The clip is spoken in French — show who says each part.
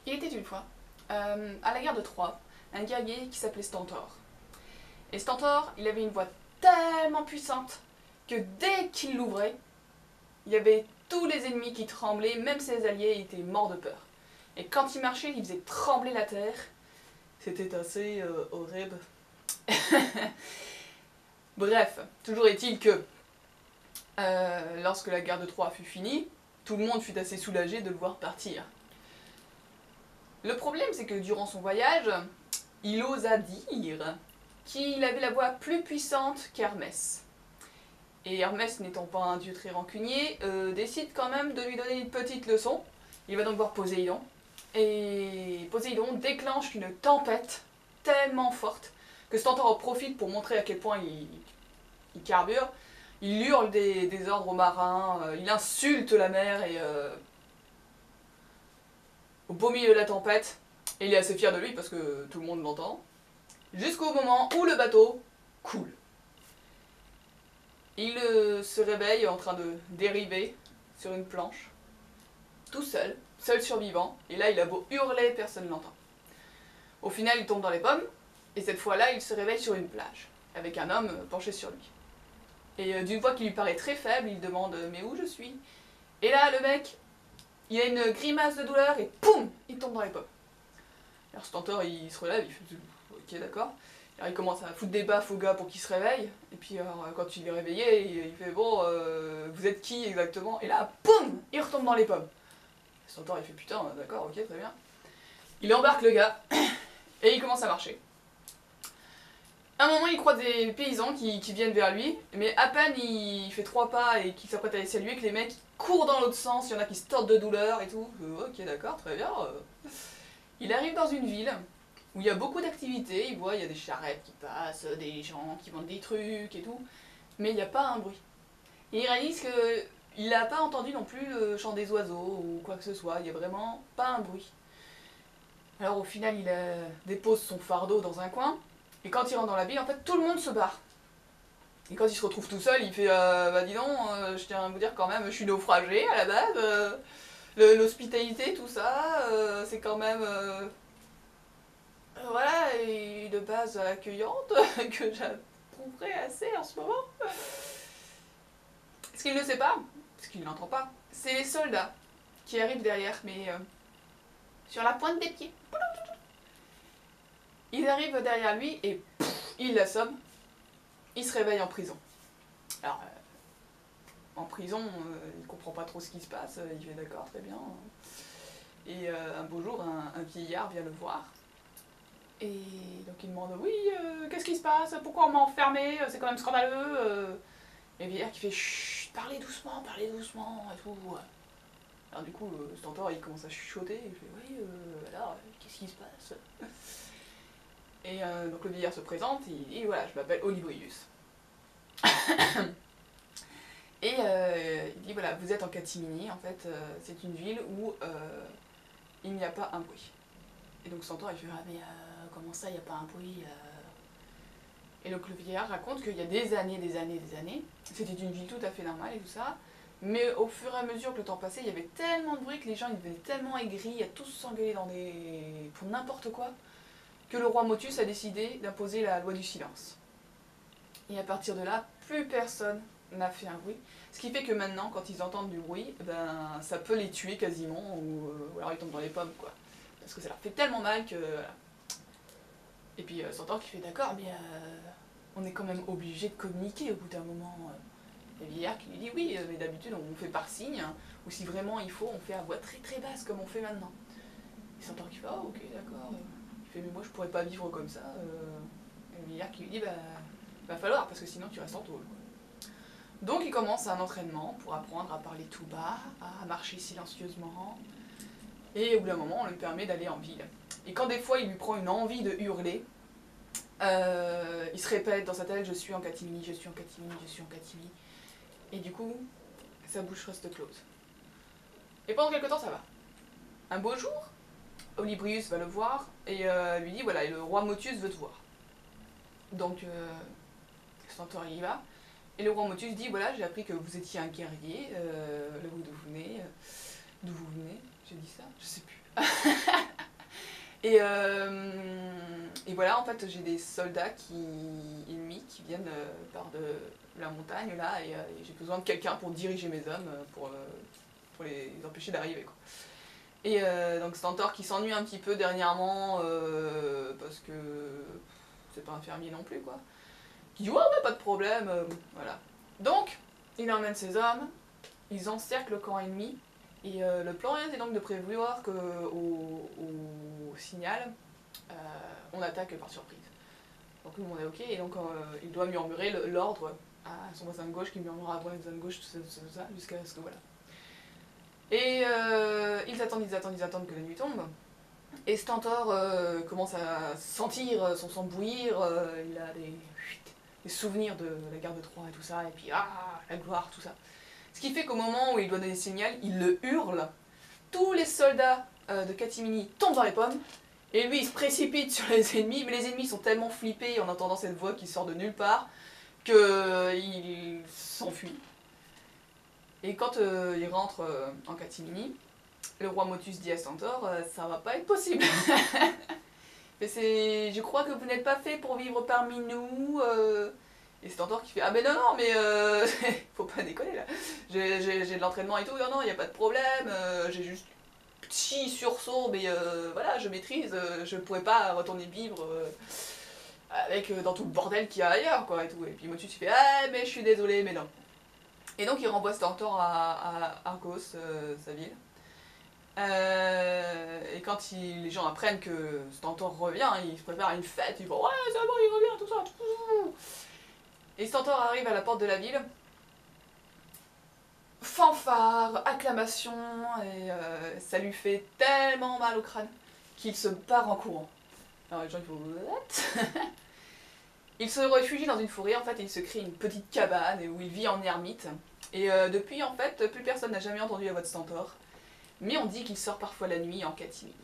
Speaker 1: Il était une fois, à la guerre de Troie, un guerrier qui s'appelait Stentor. Et Stentor, il avait une voix tellement puissante que dès qu'il l'ouvrait, il y avait tous les ennemis qui tremblaient, même ses alliés étaient morts de peur. Et quand il marchait, il faisait trembler la terre. C'était assez horrible. Bref, toujours est-il que lorsque la guerre de Troie fut finie, tout le monde fut assez soulagé de le voir partir. Le problème, c'est que durant son voyage, il osa dire qu'il avait la voix plus puissante qu'Hermès. Et Hermès, n'étant pas un dieu très rancunier, décide quand même de lui donner une petite leçon. Il va donc voir Poséidon. Et Poséidon déclenche une tempête tellement forte que Stentor en profite pour montrer à quel point il carbure. Il hurle des ordres aux marins, il insulte la mer et au beau milieu de la tempête, et il est assez fier de lui parce que tout le monde l'entend, jusqu'au moment où le bateau coule. Il se réveille en train de dériver sur une planche, tout seul, seul survivant, et là il a beau hurler, personne ne l'entend. Au final il tombe dans les pommes, et cette fois-là il se réveille sur une plage, avec un homme penché sur lui. Et d'une voix qui lui paraît très faible, il demande « mais où je suis ?» Et là le mec, il a une grimace de douleur et poum, il tombe dans les pommes. Alors Stentor il se relève, il fait « ok d'accord ». Alors il commence à foutre des baffes au gars pour qu'il se réveille, et puis alors, quand il est réveillé, il fait « bon, vous êtes qui exactement ?» Et là, poum, il retombe dans les pommes. Stentor il fait « putain, d'accord, ok, très bien ». Il embarque le gars, et il commence à marcher. À un moment, il croise des paysans qui viennent vers lui, mais à peine il fait 3 pas et qu'il s'apprête à les saluer que les mecs courent dans l'autre sens, il y en a qui se tordent de douleur et tout. Ok, d'accord, très bien. Il arrive dans une ville où il y a beaucoup d'activités, il y a des charrettes qui passent, des gens qui vendent des trucs et tout, mais il n'y a pas un bruit. Et il réalise qu'il n'a pas entendu non plus le chant des oiseaux ou quoi que ce soit, il n'y a vraiment pas un bruit. Alors au final, il dépose son fardeau dans un coin, et quand il rentre dans la ville, en fait, tout le monde se barre. Et quand il se retrouve tout seul, il fait bah dis donc, je tiens à vous dire quand même, je suis naufragé à la base, l'hospitalité, tout ça, c'est quand même voilà, et de base accueillante, que j'approuverais assez en ce moment. Ce qu'il ne sait pas, ce qu'il n'entend pas, c'est les soldats qui arrivent derrière, mais sur la pointe des pieds. Ils arrivent derrière lui et ils l'assomment. Il se réveille en prison. Alors, en prison, il comprend pas trop ce qui se passe, il fait d'accord, très bien. Et un beau jour, un vieillard vient le voir. Et donc il demande, oui, qu'est-ce qui se passe? Pourquoi on m'a enfermé? C'est quand même scandaleux. Et le vieillard qui fait, chut, parlez doucement, et tout. Alors du coup, Stentor, il commence à chuchoter, il fait, oui, alors, qu'est-ce qui se passe? Et donc le vieillard se présente, il dit, voilà, je m'appelle Olybrius. Et il dit, voilà, vous êtes en catimini, en fait, c'est une ville où il n'y a pas un bruit. Et donc Stentor, il fait, ah mais comment ça, il n'y a pas un bruit Et donc le vieillard raconte qu'il y a des années, c'était une ville tout à fait normale et tout ça, mais au fur et à mesure que le temps passait, il y avait tellement de bruit que les gens ils devenaient tellement aigris, à tous s'engueuler pour n'importe quoi, que le roi Motus a décidé d'imposer la loi du silence. Et à partir de là, plus personne n'a fait un bruit. Ce qui fait que maintenant, quand ils entendent du bruit, ben, ça peut les tuer quasiment, ou alors ils tombent dans les pommes, quoi. Parce que ça leur fait tellement mal que... Voilà. Et puis Stentor qui fait d'accord, mais on est quand même obligé de communiquer au bout d'un moment. Et le vieillard qui lui dit, oui, mais d'habitude on fait par signe, hein, ou si vraiment il faut, on fait à voix très très basse comme on fait maintenant. Et Stentor qui fait, oh ok, d'accord. Il fait, mais moi je pourrais pas vivre comme ça. Et le vieillard qui lui dit, bah, va falloir, parce que sinon tu restes en tôle. Donc il commence un entraînement pour apprendre à parler tout bas, à marcher silencieusement, et au bout d'un moment on lui permet d'aller en ville. Et quand des fois il lui prend une envie de hurler, il se répète dans sa tête, je suis en catimini, je suis en catimini, je suis en catimini. Et du coup, sa bouche reste close. Et pendant quelque temps ça va. Un beau jour, Olybrius va le voir et lui dit, voilà, le roi Motus veut te voir. Donc Stentor y va. Et le roi Motus dit, voilà, j'ai appris que vous étiez un guerrier, là d'où vous venez, j'ai dit ça, je sais plus. Et voilà, en fait, j'ai des soldats ennemis qui viennent par de la montagne, là, et j'ai besoin de quelqu'un pour diriger mes hommes, pour les empêcher d'arriver, quoi. Et donc Stentor qui s'ennuie un petit peu dernièrement, parce que c'est pas un fermier non plus, quoi. Qui dit ouais, ouais, pas de problème, voilà. Donc, il emmène ses hommes, ils encerclent le camp ennemi, et le plan est donc de prévoir qu'au signal, on attaque par surprise. Donc nous on est ok, et donc il doit murmurer l'ordre à son voisin de gauche, qui murmurera à son voisin de gauche, tout ça, jusqu'à ce que voilà. Et ils attendent que la nuit tombe. Et Stentor commence à sentir son sang bouillir, il a des souvenirs de la guerre de Troie et tout ça, et puis la gloire, tout ça. Ce qui fait qu'au moment où il doit donner le signal, il le hurle. Tous les soldats de Catimini tombent dans les pommes, et lui il se précipite sur les ennemis, mais les ennemis sont tellement flippés en entendant cette voix qui sort de nulle part, qu'il s'enfuit. Et quand il rentre en Catimini, le roi Motus dit à Stentor, ça va pas être possible. Mais je crois que vous n'êtes pas fait pour vivre parmi nous. Et Stentor qui fait, ah mais non, non, mais faut pas déconner là. J'ai de l'entraînement et tout, non, non, il n'y a pas de problème, j'ai juste petit sursaut, mais voilà, je maîtrise, je pourrais pas retourner vivre dans tout le bordel qu'il y a ailleurs, quoi, et tout. Et puis Motus il fait, ah mais je suis désolé, mais non. Et donc il renvoie Stentor à Argos, sa ville. Et quand les gens apprennent que Stentor revient, ils se préparent à une fête, ils font ouais c'est bon il revient, tout ça. Et Stentor arrive à la porte de la ville, fanfare, acclamation, et ça lui fait tellement mal au crâne qu'il se barre en courant. Alors les gens ils font what? Il se réfugie dans une forêt, en fait, et il se crée une petite cabane où il vit en ermite. Et depuis, en fait, plus personne n'a jamais entendu la voix de Stentor. Mais on dit qu'il sort parfois la nuit en catimini.